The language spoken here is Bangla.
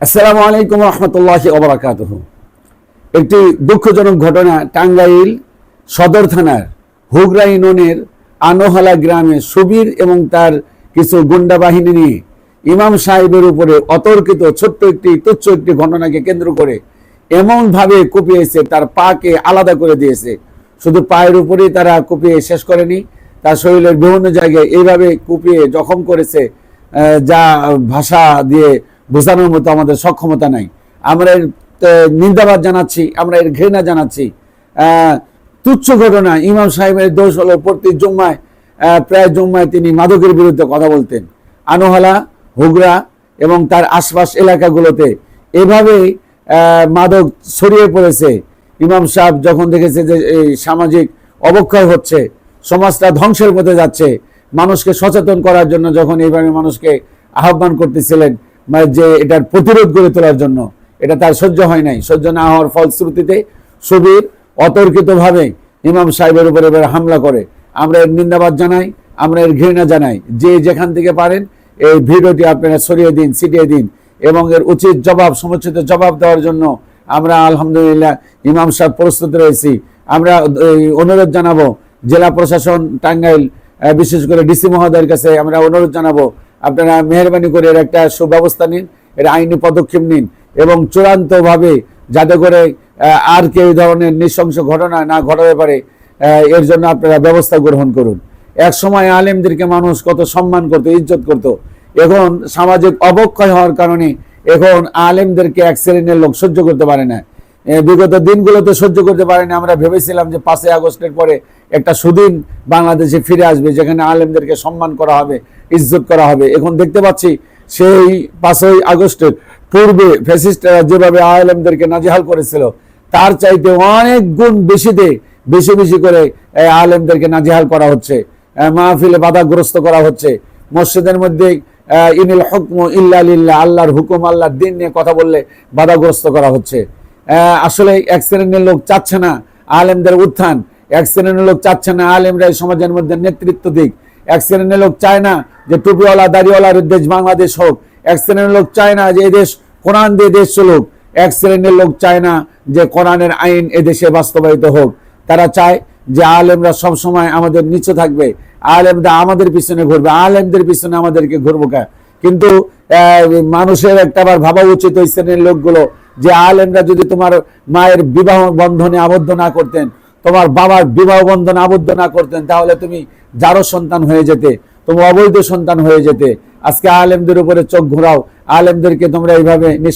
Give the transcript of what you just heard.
আসসালামু আলাইকুম রহমতুল্লাহি ওয়া বারাকাতুহু। একটি দুঃখজনক ঘটনা টাঙ্গাইল সদর থানার হুগরা ইউনিয়নের আনোহালা গ্রামে সুবীর এবং তার কিছু গুন্ডা বাহিনী নিয়ে ইমাম সাহেবের উপরে অতর্কিত ছোট্ট একটি তুচ্ছ একটি ঘটনাকে কেন্দ্র করে এমনভাবে কুপিয়েছে, তার পাকে আলাদা করে দিয়েছে। শুধু পায়ের উপরেই তারা কুপিয়ে শেষ করেনি, তার শরীরের বিভিন্ন জায়গায় এইভাবে কুপিয়ে জখম করেছে, যা ভাষা দিয়ে বোঝানোর মতো আমাদের সক্ষমতা নাই। আমরা এর নিন্দাবাদ জানাচ্ছি, আমরা এর ঘৃণা জানাচ্ছি। তুচ্ছ ঘটনা। ইমাম সাহেবের দোষ হলো প্রতি জুম্মায় প্রায় জুম্মায় তিনি মাদকের বিরুদ্ধে কথা বলতেন। আনোহালা, হুগরা এবং তার আশপাশ এলাকাগুলোতে এভাবেই মাদক ছড়িয়ে পড়েছে। ইমাম সাহেব যখন দেখেছে যে এই সামাজিক অবক্ষয় হচ্ছে, সমাজটা ধ্বংসের পথে যাচ্ছে, মানুষকে সচেতন করার জন্য যখন এইভাবে মানুষকে আহ্বান করতেছিলেন যে এটার প্রতিরোধ গড়ে তোলার জন্য, এটা তার সহ্য হয় নাই। সহ্য না হওয়ার ফলশ্রুতিতে সুবীর অতর্কিতভাবে ইমাম সাহেবের উপরে হামলা করে। আমরা এর নিন্দাবাদ জানাই, আমরা এর ঘৃণা জানাই। যে যেখান থেকে পারেন এই ভিডিওটি আপনারা ছড়িয়ে দিন, ছিটিয়ে দিন এবং এর উচিত জবাব, সমুচিত জবাব দেওয়ার জন্য আমরা আলহামদুলিল্লাহ ইমাম সাহেব প্রস্তুত রয়েছি। আমরা অনুরোধ জানাবো জেলা প্রশাসন টাঙ্গাইল, বিশেষ করে ডিসি মহোদয়ের কাছে আমরা অনুরোধ জানাবো, আপনারা মেহরবানি করে এর একটা সুব্যবস্থা নিন, এর আইনি পদক্ষেপ নিন এবং চূড়ান্তভাবে যাতে করে আর কেউ এই ধরনের নৃশংস ঘটনা না ঘটাতে পারে এর জন্য আপনারা ব্যবস্থা গ্রহণ করুন। এক সময় আলেমদেরকে মানুষ কত সম্মান করত, ইজ্জত করত। এখন সামাজিক অবক্ষয় হওয়ার কারণে এখন আলেমদেরকে এক শ্রেণীর লোক সহ্য করতে পারে না। বিগত দিনগুলোতে সহ্য করতে পারেনি। আমরা ভেবেছিলাম যে 5ই আগস্টের পরে একটা সুদিন বাংলাদেশে ফিরে আসবে, যেখানে আলেমদেরকে সম্মান করা হবে, ইজ্জত করা হবে। এখন দেখতে পাচ্ছি সেই 5ই আগস্টের পূর্বে ফ্যাসিস্টরা যেভাবে আলেমদেরকে নাজেহাল করেছিল, তার চাইতে অনেক গুণ বেশি বেশি করে আলেমদেরকে নাজেহাল করা হচ্ছে, মাহফিলে বাধাগ্রস্ত করা হচ্ছে। মসজিদের মধ্যে ইনিল হুকমু ইল্লা লিল্লাহ, আল্লাহর হুকুম, আল্লাহর দিন নিয়ে কথা বললে বাধাগ্রস্ত করা হচ্ছে। আসলে এক শ্রেণীর লোক চাচ্ছে না আলেমদের উত্থান, এক শ্রেণীর লোক চাচ্ছে না আলেমরা সমাজের মধ্যে নেতৃত্ব দিক, এক শ্রেণীর লোক চায় না যে টুপিওয়ালা দাড়িওয়ালার দেশ বাংলাদেশ হোক, এক শ্রেণীর লোক চায় না যে এদেশ কোরআন দিয়ে দেশ চলুক, এক শ্রেণীর লোক চায় না যে কোরআনের আইন এদেশে বাস্তবায়িত হোক। তারা চায় যে আলেমরা সবসময় আমাদের নিচে থাকবে, আলেমরা আমাদের পিছনে ঘুরবে, আলেমদের পিছনে আমাদেরকে ঘুরবো। কিন্তু মানুষের একটাবার ভাবা উচিত ওই শ্রেণীর লোকগুলো যে আলেমরা যদি তোমার মায়ের বিবাহ বন্ধনে আবদ্ধ না করতেন, তোমার বাবার বিবাহ বন্ধনে আবদ্ধ না করতেন, তাহলে তুমি যারও সন্তান হয়ে যেতে, তুমি অবৈধ সন্তান হয়ে যেতে। আজকে আলেমদের উপরে চোখ ঘোরাও, আলেমদেরকে তোমরা এইভাবে